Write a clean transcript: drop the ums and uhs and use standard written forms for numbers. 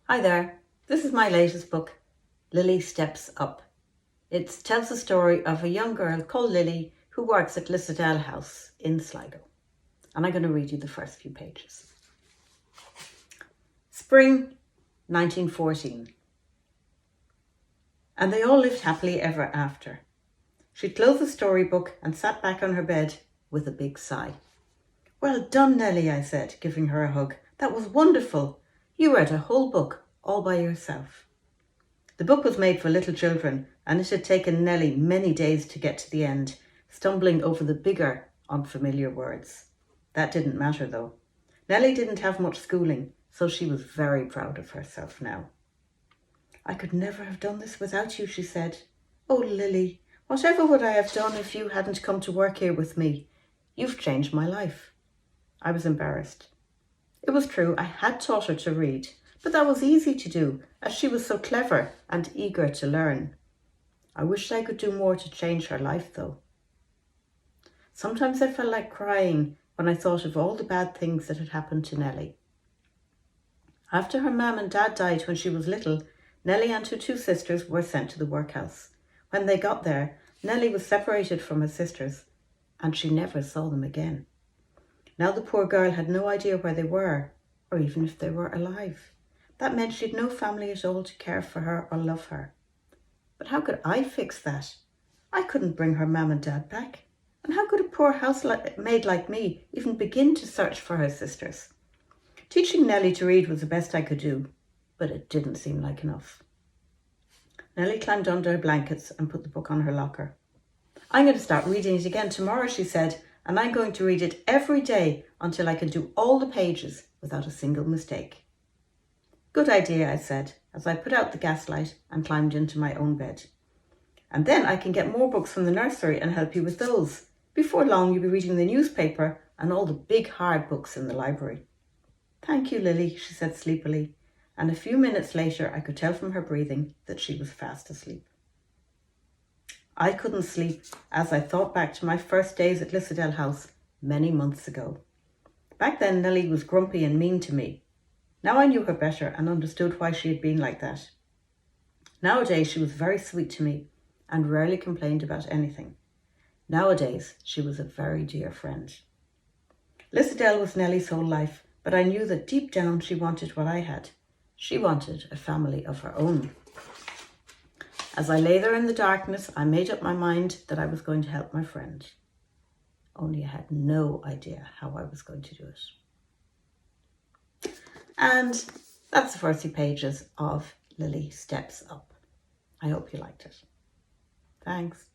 Hi there, this is my latest book, Lily Steps Up. It tells the story of a young girl called Lily who works at Lissadell House in Sligo. And I'm going to read you the first few pages. Spring 1914. And they all lived happily ever after. She closed the storybook and sat back on her bed with a big sigh. "Well done, Nellie," I said, giving her a hug. "That was wonderful. You read a whole book all by yourself." The book was made for little children, and it had taken Nellie many days to get to the end, stumbling over the bigger, unfamiliar words. That didn't matter, though. Nellie didn't have much schooling, so she was very proud of herself now. "I could never have done this without you," she said. "Oh, Lily, whatever would I have done if you hadn't come to work here with me? You've changed my life." I was embarrassed. It was true, I had taught her to read, but that was easy to do, as she was so clever and eager to learn. I wished I could do more to change her life, though. Sometimes I felt like crying when I thought of all the bad things that had happened to Nellie. After her mum and dad died when she was little, Nellie and her two sisters were sent to the workhouse. When they got there, Nellie was separated from her sisters, and she never saw them again. Now the poor girl had no idea where they were, or even if they were alive. That meant she'd no family at all to care for her or love her. But how could I fix that? I couldn't bring her mum and dad back. And how could a poor housemaid like me even begin to search for her sisters? Teaching Nellie to read was the best I could do, but it didn't seem like enough. Nellie climbed under her blankets and put the book on her locker. "I'm going to start reading it again tomorrow," she said, "and I'm going to read it every day until I can do all the pages without a single mistake." "Good idea," I said, as I put out the gaslight and climbed into my own bed. "And then I can get more books from the nursery and help you with those. Before long, you'll be reading the newspaper and all the big hard books in the library." "Thank you, Lily," she said sleepily, and a few minutes later I could tell from her breathing that she was fast asleep. I couldn't sleep as I thought back to my first days at Lissadell House many months ago. Back then, Nellie was grumpy and mean to me. Now I knew her better and understood why she had been like that. Nowadays, she was very sweet to me and rarely complained about anything. Nowadays, she was a very dear friend. Lissadell was Nellie's whole life, but I knew that deep down she wanted what I had. She wanted a family of her own. As I lay there in the darkness, I made up my mind that I was going to help my friend. Only I had no idea how I was going to do it. And that's the first few pages of Lily Steps Up. I hope you liked it. Thanks.